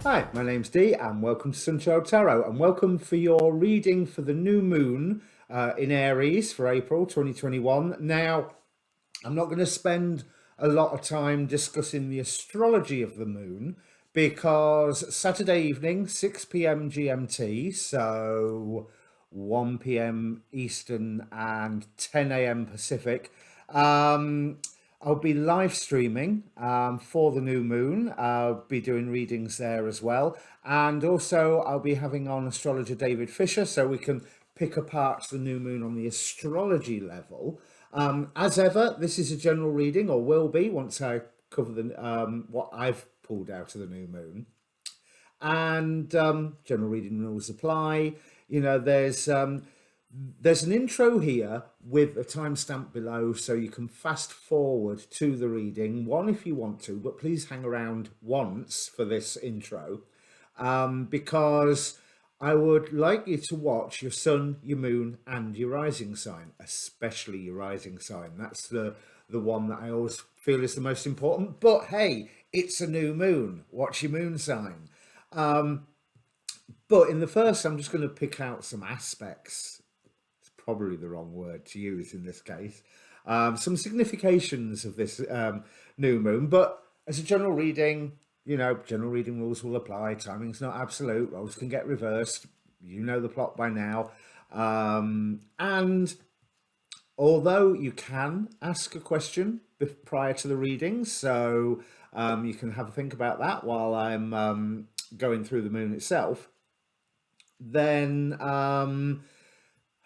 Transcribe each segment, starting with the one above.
Hi, my name's Dee and welcome to Sunchild Tarot and welcome for your reading for the new moon in Aries for April 2021. Now, I'm not going to spend a lot of time discussing the astrology of the moon because Saturday evening, 6 p.m. GMT, so 1 p.m. Eastern and 10 a.m. Pacific, I'll be live streaming for the new moon. I'll be doing readings there as well. And also, I'll be having on astrologer David Fisher so we can pick apart the new moon on the astrology level. As ever, this is a general reading, or will be once I cover what I've pulled out of the new moon. And general reading rules apply. You know, there's an intro here with a timestamp below, so you can fast forward to the reading, one if you want to, but please hang around once for this intro, because I would like you to watch your sun, your moon, and your rising sign, especially your rising sign. That's the one that I always feel is the most important. But hey, it's a new moon. Watch your moon sign. But in the first, I'm just going to pick out some aspects. It's probably the wrong word to use in this case. Some significations of this new moon. But as a general reading, you know, general reading rules will apply. Timing's not absolute. Roles can get reversed. You know the plot by now. And although you can ask a question prior to the reading, so you can have a think about that while I'm going through the moon itself, then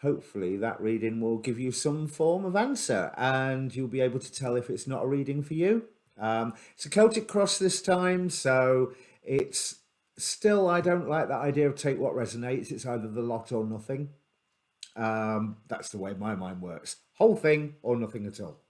hopefully that reading will give you some form of answer and you'll be able to tell if it's not a reading for you. It's a Celtic cross this time, so it's still, I don't like that idea of take what resonates. It's either the lot or nothing. That's the way my mind works. Whole thing or nothing at all.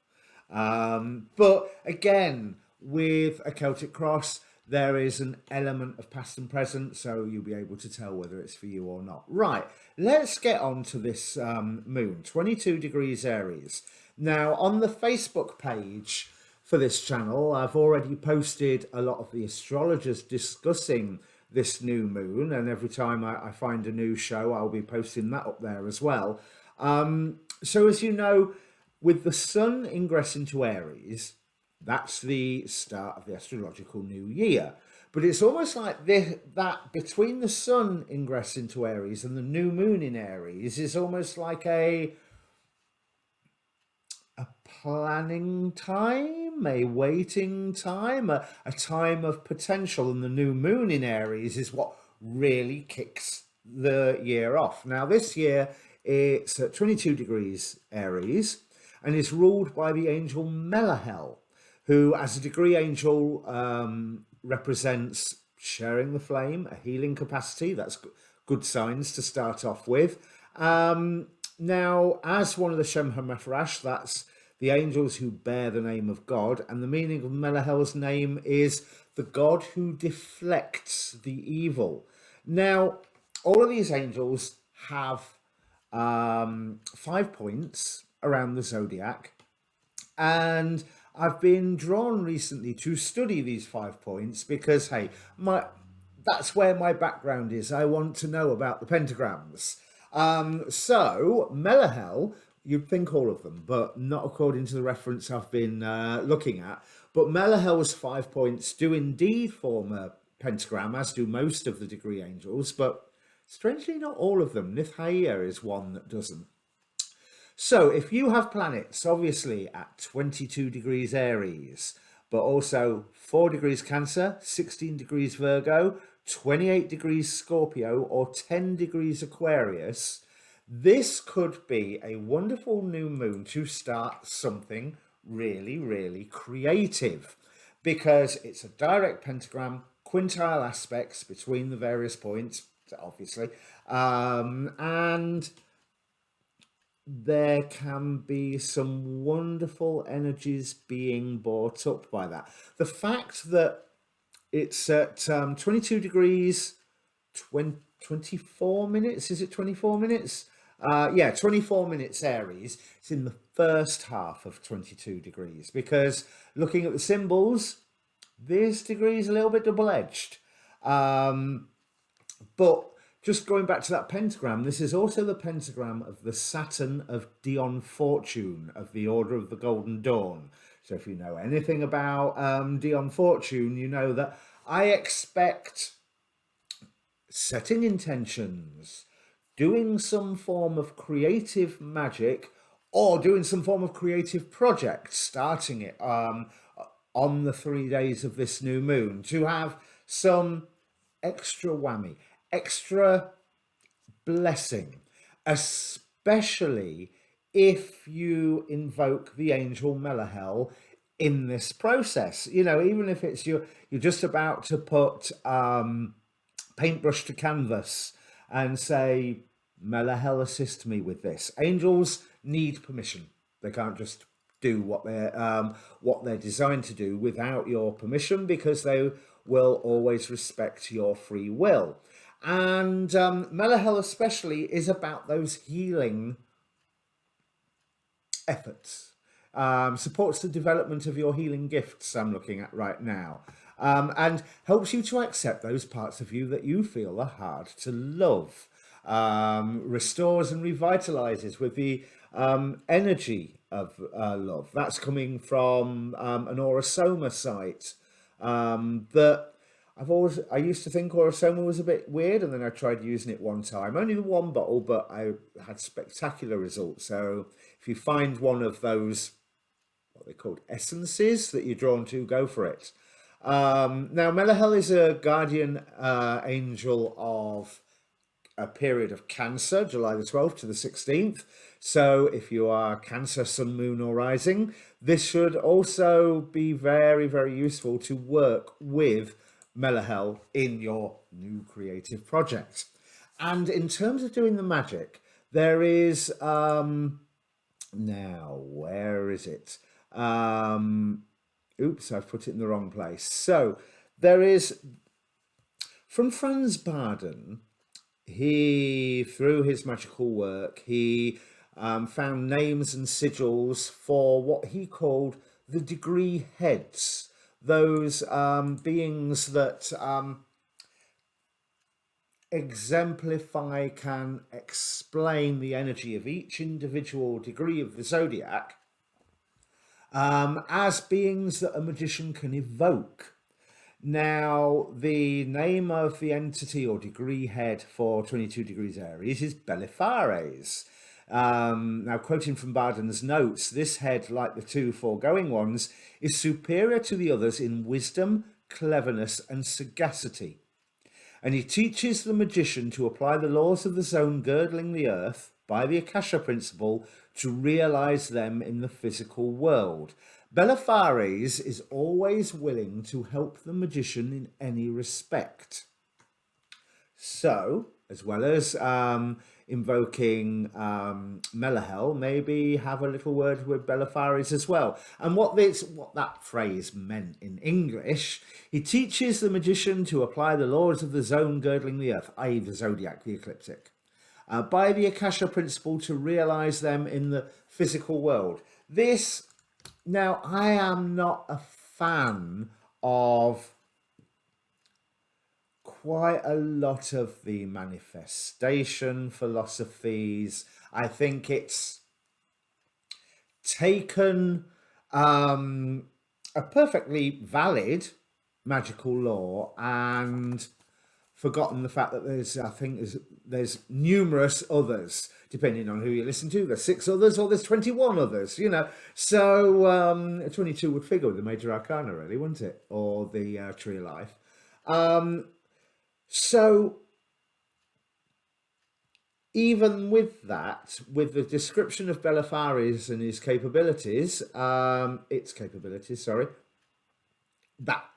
But again, with a Celtic cross, there is an element of past and present, so you'll be able to tell whether it's for you or not. Right, let's get on to this moon, 22 degrees Aries. Now, on the Facebook page for this channel, I've already posted a lot of the astrologers discussing this new moon, and every time I find a new show, I'll be posting that up there as well. So as you know, with the sun ingress into Aries, that's the start of the astrological new year. But it's almost like that between the sun ingress into Aries and the new moon in Aries is almost like a planning time, a waiting time, a time of potential. And the new moon in Aries is what really kicks the year off. Now, this year it's at 22 degrees Aries and is ruled by the angel Melahel, who, as a degree angel, represents sharing the flame, a healing capacity. That's good signs to start off with. Now, as one of the Shem HaMephorash, that's the angels who bear the name of God, and the meaning of Melahel's name is the God who deflects the evil. Now, all of these angels have 5 points around the zodiac, and I've been drawn recently to study these 5 points because, hey, that's where my background is. I want to know about the pentagrams. So, Melahel, you'd think all of them, but not according to the reference I've been looking at. But Melahel's 5 points do indeed form a pentagram, as do most of the degree angels, but strangely not all of them. Nithaya is one that doesn't. So if you have planets, obviously at 22 degrees Aries, but also 4 degrees Cancer, 16 degrees Virgo, 28 degrees Scorpio, or 10 degrees Aquarius, this could be a wonderful new moon to start something really, really creative, because it's a direct pentagram, quintile aspects between the various points, obviously, and there can be some wonderful energies being brought up by that. The fact that it's at 22 degrees, 24 minutes, is it 24 minutes? Yeah, 24 minutes Aries. It's in the first half of 22 degrees, because looking at the symbols, this degree is a little bit double-edged. But just going back to that pentagram, this is also the pentagram of the Saturn of Dion Fortune of the Order of the Golden Dawn. So if you know anything about Dion Fortune, you know that I expect setting intentions, doing some form of creative magic, or doing some form of creative project, starting it on the 3 days of this new moon to have some extra whammy, extra blessing, especially if you invoke the angel Melahel in this process. You know, even if it's you're just about to put paintbrush to canvas and say, Melahel, assist me with this. Angels need permission. They can't just do what they're designed to do without your permission, because they will always respect your free will. And Melahel especially is about those healing efforts. Supports the development of your healing gifts, I'm looking at right now, and helps you to accept those parts of you that you feel are hard to love. Restores and revitalizes with the energy of love. That's coming from an Aurosoma site that I used to think Aurosoma was a bit weird, and then I tried using it one time, only the one bottle, but I had spectacular results. So if you find one of those, what they called essences that you're drawn to, go for it. Now, Melahel is a guardian angel of a period of Cancer, July the 12th to the 16th. So if you are Cancer, Sun, Moon or Rising, this should also be very, very useful to work with Melahel in your new creative project. And in terms of doing the magic, there is, now, where is it? Oops, I've put it in the wrong place. So there is, from Franz Barden, he, through his magical work, he found names and sigils for what he called the degree heads, those beings that exemplify, can explain the energy of each individual degree of the zodiac, as beings that a magician can evoke. Now, the name of the entity or degree head for 22 degrees Aries is Belisarius. Now, quoting from Barden's notes, this head, like the two foregoing ones, is superior to the others in wisdom, cleverness, and sagacity. And he teaches the magician to apply the laws of the zone girdling the earth by the Akasha principle to realize them in the physical world. Belisarius is always willing to help the magician in any respect. So, as well as invoking Melahel, maybe have a little word with Belisarius as well. And what that phrase meant in English, he teaches the magician to apply the laws of the zone girdling the earth, i.e. the zodiac, the ecliptic, by the Akasha principle to realize them in the physical world. Now, I am not a fan of quite a lot of the manifestation philosophies. I think it's taken a perfectly valid magical law and forgotten the fact that there's numerous others, depending on who you listen to. There's 6 others or there's 21 others, you know. So 22 would figure with the major arcana, really, wouldn't it? Or the tree of life. So even with that, with the description of Belisarius and his capabilities, that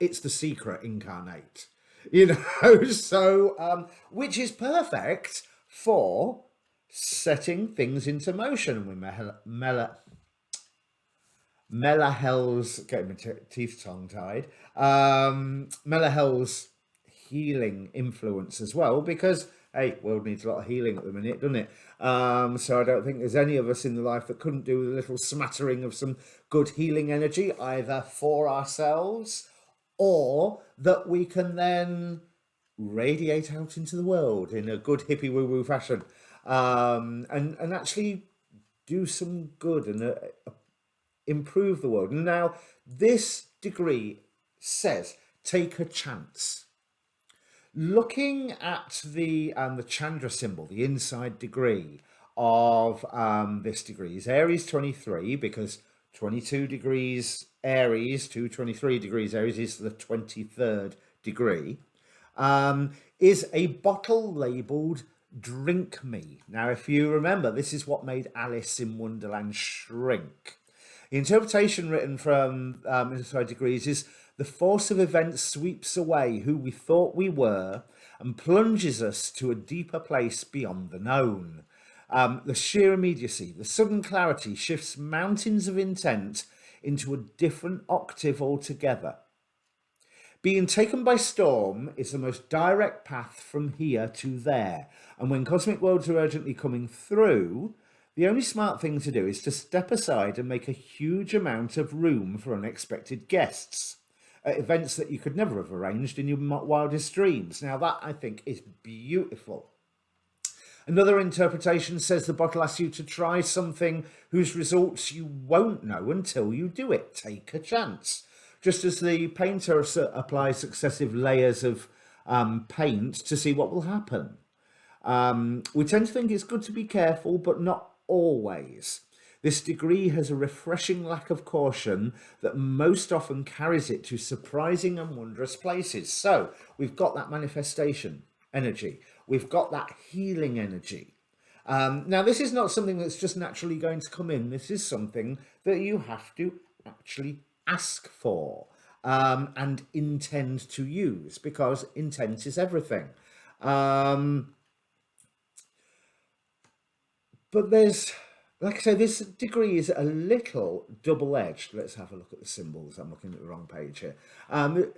it's the secret incarnate, you know. So which is perfect for setting things into motion. With Melahel's, getting my teeth tongue-tied, Melahel's healing influence as well, because hey, world needs a lot of healing at the minute, doesn't it? So I don't think there's any of us in the life that couldn't do with a little smattering of some good healing energy, either for ourselves or that we can then radiate out into the world in a good hippie woo woo fashion, and actually do some good and improve the world. Now, this degree says take a chance. Looking at the Chandra symbol, the inside degree of this degree is Aries 23, because 22 degrees Aries to 23 degrees Aries is the 23rd degree, is a bottle labelled Drink Me. Now, if you remember, this is what made Alice in Wonderland shrink. The interpretation written from Inside Degrees is the force of events sweeps away who we thought we were and plunges us to a deeper place beyond the known. The sheer immediacy, the sudden clarity shifts mountains of intent into a different octave altogether. Being taken by storm is the most direct path from here to there. And when cosmic worlds are urgently coming through, the only smart thing to do is to step aside and make a huge amount of room for unexpected guests at events that you could never have arranged in your wildest dreams. Now, that, I think, is beautiful. Another interpretation says the bottle asks you to try something whose results you won't know until you do it. Take a chance. Just as the painter applies successive layers of paint to see what will happen. We tend to think it's good to be careful, but not always. This degree has a refreshing lack of caution that most often carries it to surprising and wondrous places. So we've got that manifestation energy. We've got that healing energy. Now, this is not something that's just naturally going to come in. This is something that you have to actually ask for and intend to use, because intent is everything. But there's, like I say, this degree is a little double-edged. Let's have a look at the symbols. I'm looking at the wrong page here. Was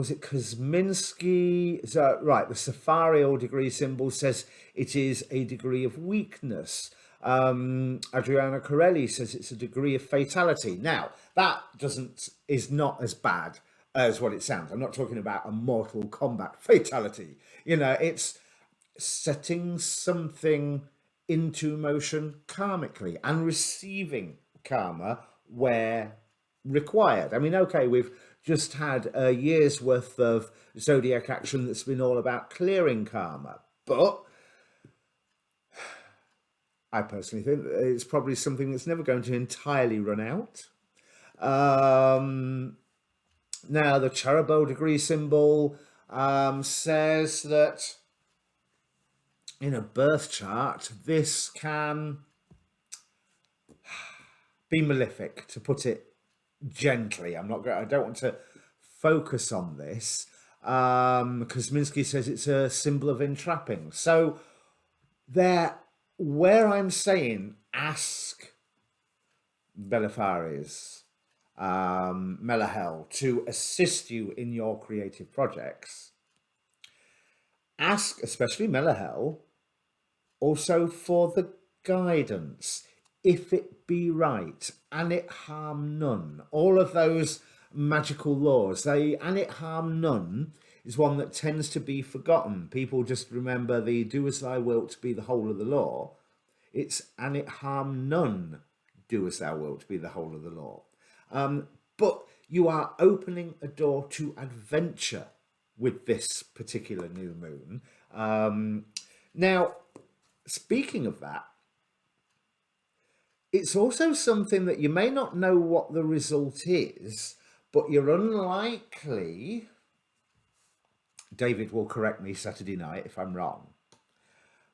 it Kosminski? Right, the Safarial degree symbol says it is a degree of weakness. Adriana Corelli says it's a degree of fatality. Now, that is not as bad as what it sounds. I'm not talking about a Mortal Kombat fatality. It's setting something into motion karmically and receiving karma where required. I mean, okay, we've just had a year's worth of zodiac action that's been all about clearing karma, but I personally think that it's probably something that's never going to entirely run out. Now, the Cherubel degree symbol says that in a birth chart, this can be malefic, to put it gently. I don't want to focus on this. Kosminski says it's a symbol of entrapping. So where I'm saying ask Belisarius, Melahel to assist you in your creative projects, ask especially Melahel also for the guidance, if it be right, and it harm none. All of those magical laws, and it harm none is one that tends to be forgotten. People just remember the do as thou wilt to be the whole of the law. It's and it harm none, do as thou wilt be the whole of the law. But you are opening a door to adventure with this particular new moon. Now, speaking of that, it's also something that you may not know what the result is, but you're unlikely, David will correct me Saturday night if I'm wrong,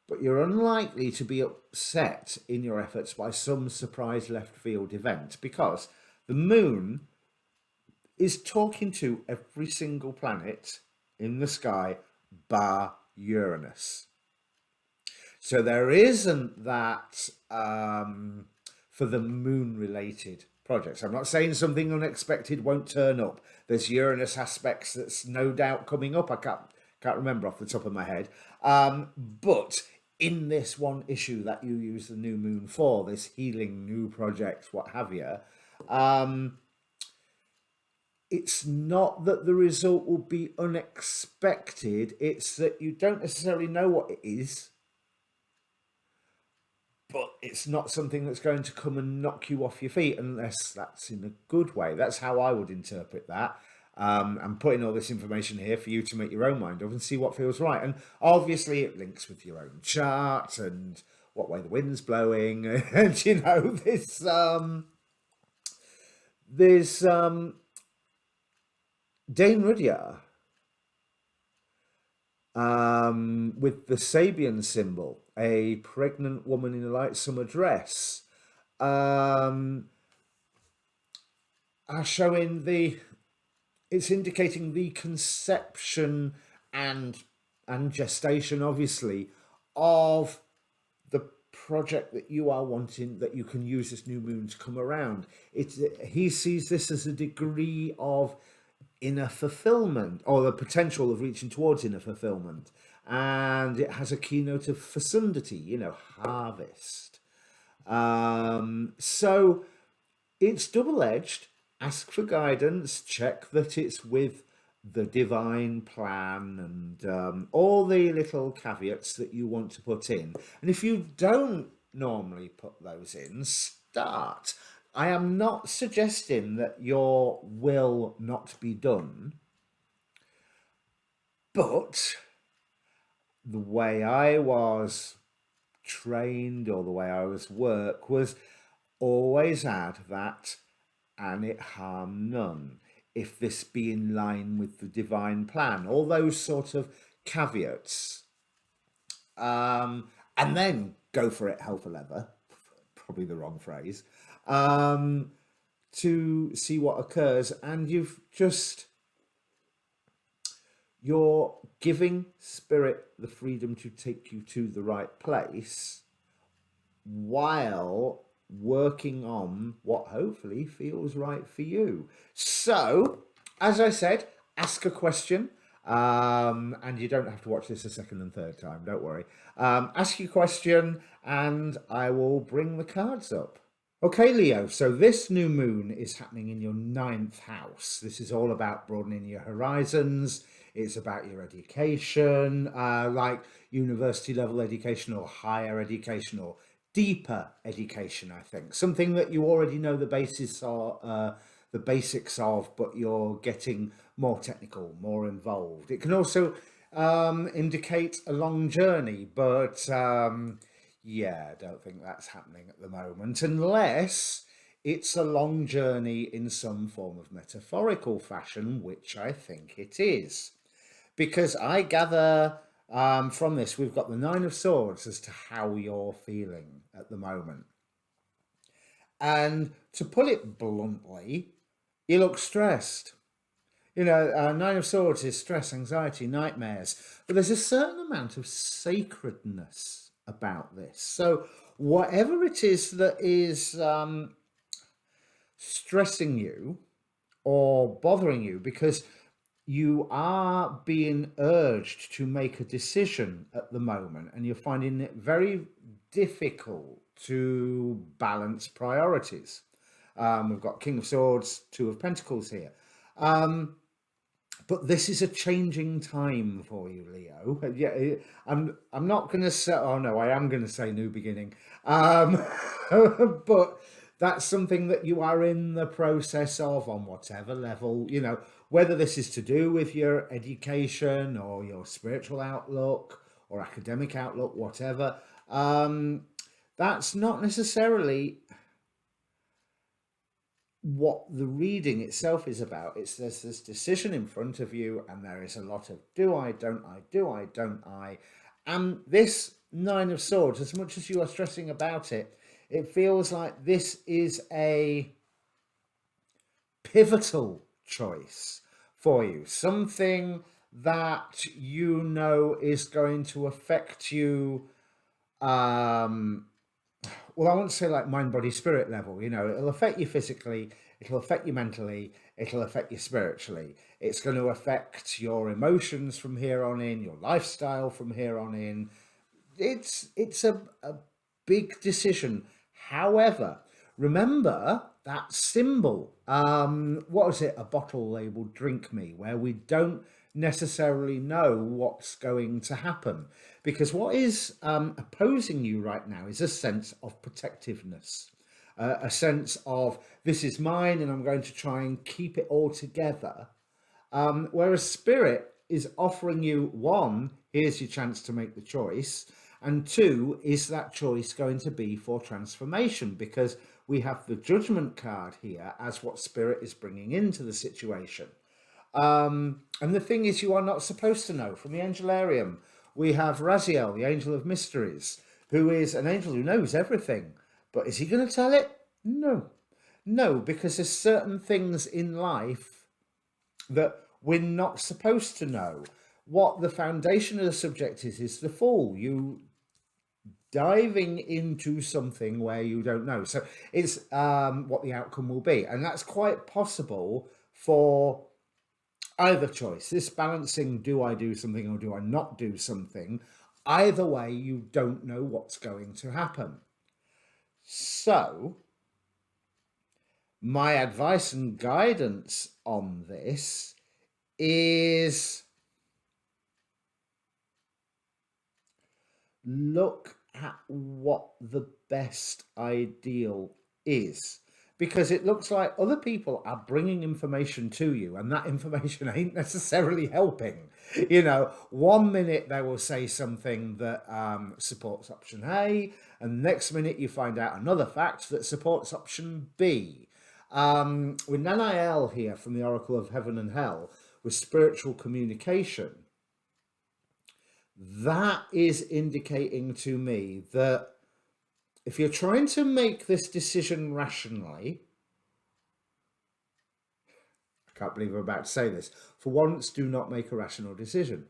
but you're unlikely to be upset in your efforts by some surprise left field event, because the moon is talking to every single planet in the sky bar Uranus. So there isn't that for the moon related projects. I'm not saying something unexpected won't turn up. There's Uranus aspects that's no doubt coming up. I can't remember off the top of my head. But in this one issue that you use the new moon for, this healing new project, what have you, it's not that the result will be unexpected, it's that you don't necessarily know what it is, but it's not something that's going to come and knock you off your feet unless that's in a good way. That's how I would interpret that. I'm putting all this information here for you to make your own mind of and see what feels right. And obviously, it links with your own chart and what way the wind's blowing. And there's Dane Rudyard with the Sabian symbol, a pregnant woman in a light summer dress, um, are showing it's indicating the conception and gestation, obviously, of the project that you are wanting, that you can use this new moon to come around. He sees this as a degree of inner fulfillment, or the potential of reaching towards inner fulfillment, and it has a keynote of fecundity, harvest. So it's double-edged. Ask for guidance, check that it's with the divine plan, and all the little caveats that you want to put in. And if you don't normally put those in, start. I am not suggesting that your will not be done, but the way I was trained, or the way I was work, was always add that "and it harm none" if this be in line with the divine plan, all those sort of caveats, and then go for it hell for leather, probably the wrong phrase, to see what occurs. And you're giving spirit the freedom to take you to the right place while working on what hopefully feels right for you. So, as I said, ask a question. And you don't have to watch this a second and third time, don't worry. Ask your question and I will bring the cards up. Okay, Leo, so this new moon is happening in your ninth house. This is all about broadening your horizons. It's about your education, like university level education or higher education or deeper education, I think. Something that you already know the basics of, but you're getting more technical, more involved. It can also indicate a long journey, but yeah, I don't think that's happening at the moment, unless it's a long journey in some form of metaphorical fashion, which I think it is. Because I gather from this, we've got the Nine of Swords as to how you're feeling at the moment. And to put it bluntly, you look stressed. Nine of Swords is stress, anxiety, nightmares. But there's a certain amount of sacredness about this. So whatever it is that is stressing you or bothering you, because you are being urged to make a decision at the moment and you're finding it very difficult to balance priorities. We've got King of Swords, Two of Pentacles here. But this is a changing time for you, Leo. Yeah, I'm not going to say, oh no, I am going to say new beginning. But that's something that you are in the process of on whatever level, whether this is to do with your education or your spiritual outlook or academic outlook, whatever. That's not necessarily what the reading itself is about. There's this decision in front of you, and there is a lot of do I, don't I, do I, don't I. And this Nine of Swords, as much as you are stressing about it, it feels like this is a pivotal choice for you. Something that is going to affect you, well, I won't say like mind, body, spirit level. It'll affect you physically, it'll affect you mentally, it'll affect you spiritually. It's going to affect your emotions from here on in, your lifestyle from here on in. It's a big decision. However, remember that symbol. What was it? A bottle labeled "Drink Me," where we don't necessarily know what's going to happen, because what is opposing you right now is a sense of protectiveness, a sense of this is mine and I'm going to try and keep it all together. Whereas spirit is offering you, one, here's your chance to make the choice, and two, is that choice going to be for transformation? Because we have the judgment card here as what spirit is bringing into the situation. And the thing is, you are not supposed to know. From the Angelarium, we have Raziel, the angel of mysteries, who is an angel who knows everything. But is he going to tell it? No. No, because there's certain things in life that we're not supposed to know. What the foundation of the subject is the fall. You diving into something where you don't know. So it's what the outcome will be. And that's quite possible for either choice. This balancing, do I do something or do I not do something? Either way, you don't know what's going to happen. So my advice and guidance on this is look at what the best ideal is, because it looks like other people are bringing information to you and that information ain't necessarily helping. You know, one minute they will say something that supports option A, and next minute you find out another fact that supports option B. With Natal here from the Oracle of Heaven and Hell, with spiritual communication, that is indicating to me that if you're trying to make this decision rationally, I can't believe I'm about to say this, for once, do not make a rational decision.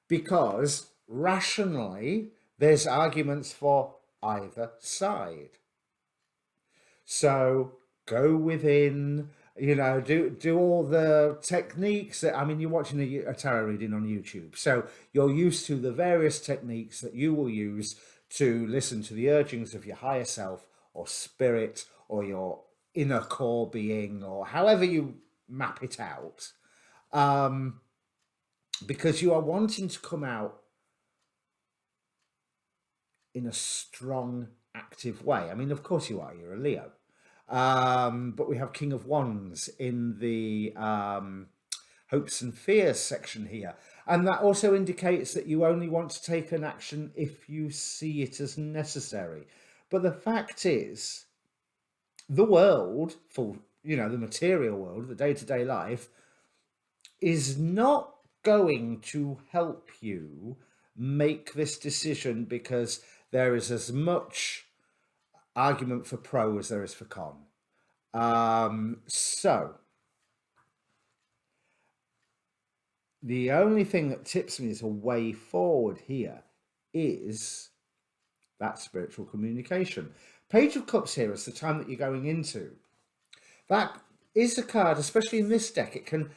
Because rationally, there's arguments for either side. So go within, you know, do all the techniques that, I mean, you're watching a tarot reading on YouTube, so you're used to the various techniques that you will use to listen to the urgings of your higher self or spirit or your inner core being, or however you map it out, because you are wanting to come out in a strong, active way. I mean, of course you are, you're a Leo. But we have King of Wands in the hopes and fears section here. And that also indicates that you only want to take an action if you see it as necessary. But the fact is, the world, for, you know, the material world, the day-to-day life, is not going to help you make this decision, because there is as much argument for pro as there is for con. So the only thing that tips me as a way forward here is that spiritual communication. Page of Cups here is the time that you're going into. That is a card, especially in this deck, it can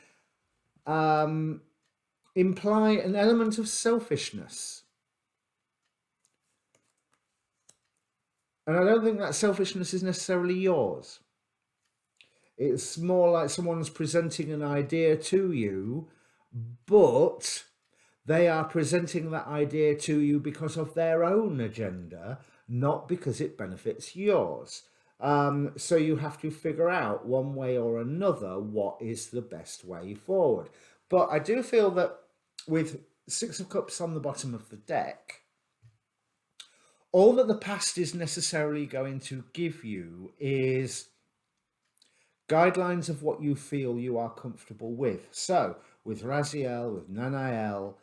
imply an element of selfishness. And I don't think that selfishness is necessarily yours. It's more like someone's presenting an idea to you, but they are presenting that idea to you because of their own agenda, not because it benefits yours. So you have to figure out one way or another what is the best way forward. But I do feel that with Six of Cups on the bottom of the deck, all that the past is necessarily going to give you is guidelines of what you feel you are comfortable with. So with Raziel, with Nanael,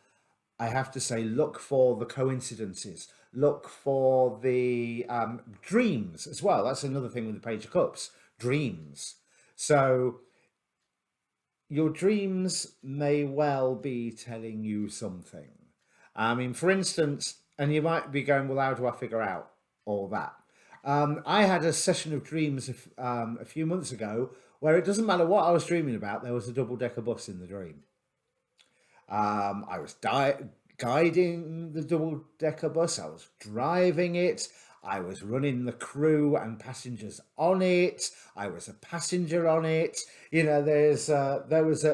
I have to say, look for the coincidences, look for the dreams as well. That's another thing with the Page of Cups, dreams. So your dreams may well be telling you something. I mean, for instance, and you might be going, well, how do I figure out all that? I had a session of dreams a few months ago where it doesn't matter what I was dreaming about, there was a double-decker bus in the dream. I was guiding the double-decker bus, I was driving it, I was running the crew and passengers on it. I was a passenger on it. You know, there was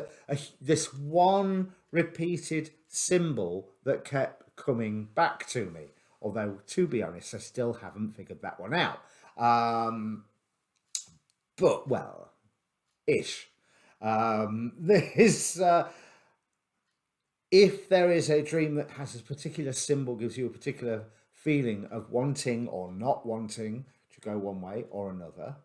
this one repeated symbol that kept coming back to me. Although, to be honest, I still haven't figured that one out. But well, ish. There's if there is a dream that has a particular symbol, gives you a particular feeling of wanting or not wanting to go one way or another,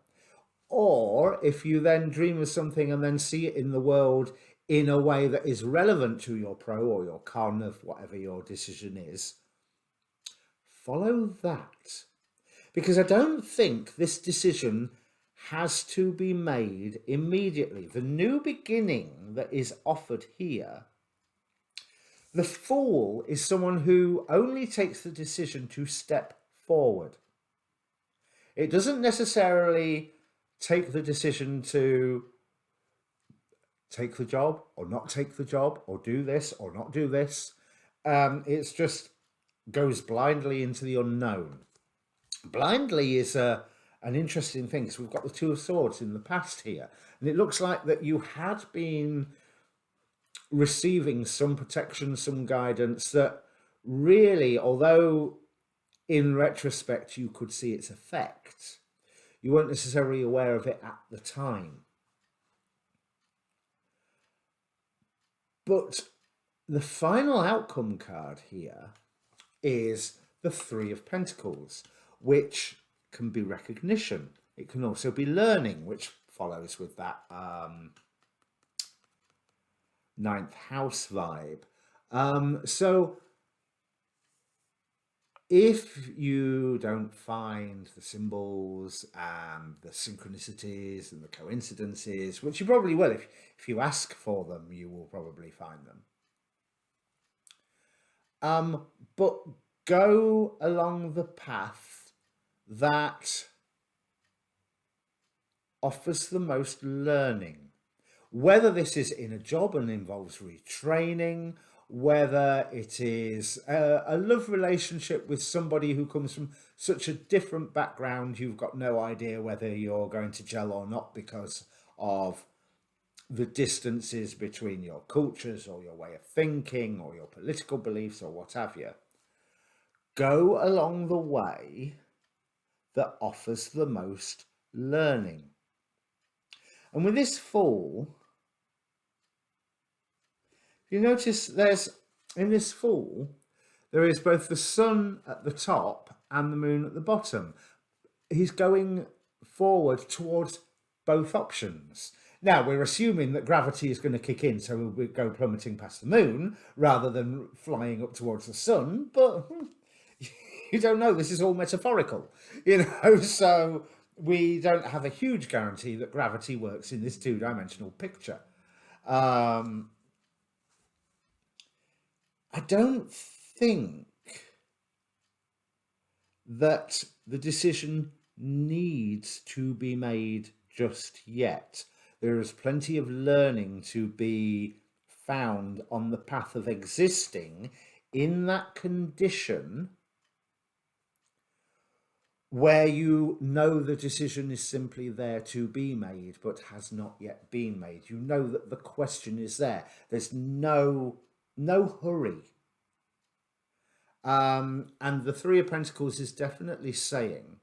or if you then dream of something and then see it in the world in a way that is relevant to your pro or your con of whatever your decision is, follow that. Because I don't think this decision has to be made immediately. The new beginning that is offered here, the fool is someone who only takes the decision to step forward. It doesn't necessarily take the decision to take the job or not take the job or do this or not do this. It's just goes blindly into the unknown. Blindly is an interesting thing because we've got the Two of Swords in the past here, and it looks like that you had been receiving some protection, some guidance that really, although in retrospect you could see its effect, you weren't necessarily aware of it at the time. But the final outcome card here is the Three of Pentacles, which can be recognition. It can also be learning, which follows with that ninth house vibe. So if you don't find the symbols and the synchronicities and the coincidences, which you probably will, if you ask for them, you will probably find them. But go along the path that offers the most learning. Whether this is in a job and involves retraining, whether it is a love relationship with somebody who comes from such a different background, you've got no idea whether you're going to gel or not because of the distances between your cultures or your way of thinking or your political beliefs or what have you. Go along the way that offers the most learning. And with this Fool, you notice in this Fool, there is both the sun at the top and the moon at the bottom. He's going forward towards both options. Now, we're assuming that gravity is going to kick in, so we'll go plummeting past the moon rather than flying up towards the sun, but you don't know. This is all metaphorical, so we don't have a huge guarantee that gravity works in this two-dimensional picture. I don't think that the decision needs to be made just yet. There is plenty of learning to be found on the path of existing in that condition where you know the decision is simply there to be made but has not yet been made. You know that the question is there. There's no hurry. And the Three of Pentacles is definitely saying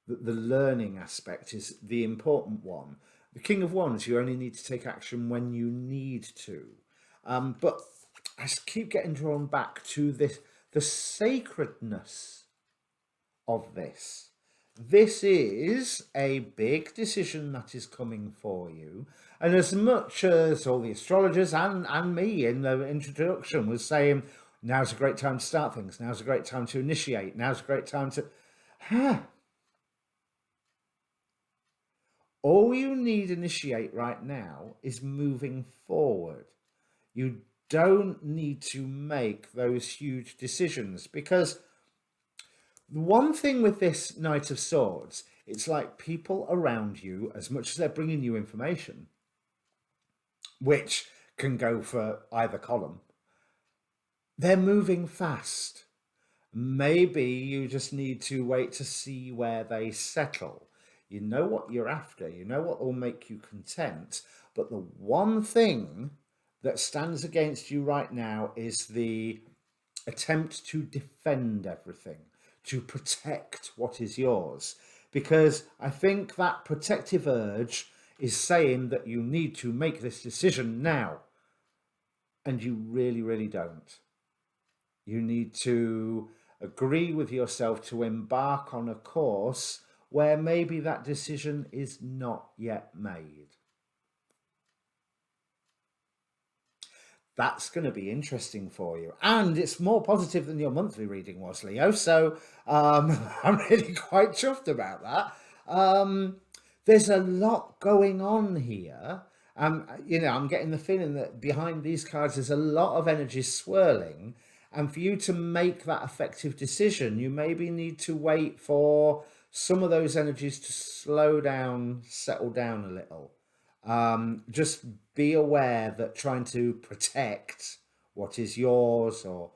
that the learning aspect is the important one. The King of Wands, you only need to take action when you need to. But I keep getting drawn back to the sacredness of this. This is a big decision that is coming for you. And as much as all the astrologers and me in the introduction was saying, now's a great time to start things, now's a great time to initiate, now's a great time to... All you need to initiate right now is moving forward. You don't need to make those huge decisions, because the one thing with this Knight of Swords, it's like people around you, as much as they're bringing you information, which can go for either column, they're moving fast. Maybe you just need to wait to see where they settle. You know what you're after, you know what will make you content. But the one thing that stands against you right now is the attempt to defend everything, to protect what is yours. Because I think that protective urge is saying that you need to make this decision now, and you really, really don't. You need to agree with yourself to embark on a course where maybe that decision is not yet made. That's going to be interesting for you. And it's more positive than your monthly reading was, Leo. So I'm really quite chuffed about that. There's a lot going on here. I'm getting the feeling that behind these cards, there's a lot of energy swirling. And for you to make that effective decision, you maybe need to wait for some of those energies to slow down, settle down a little. Just be aware that trying to protect what is yours, or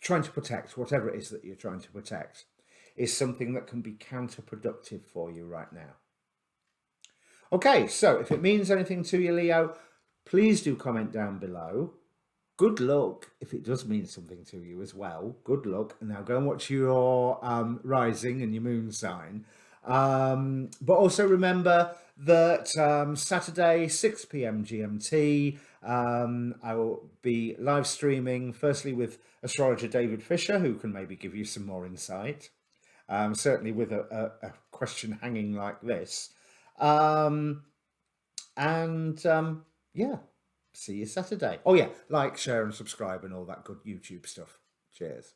trying to protect whatever it is that you're trying to protect, is something that can be counterproductive for you right now. Okay, so if it means anything to you, Leo, please do comment down below. Good luck if it does mean something to you as well. Good luck. And now go and watch your rising and your moon sign. But also remember that Saturday, 6 p.m. GMT, I will be live streaming, firstly with astrologer David Fisher, who can maybe give you some more insight, certainly with a question hanging like this. Yeah, see you Saturday. Oh yeah, like, share and subscribe and all that good YouTube stuff. Cheers.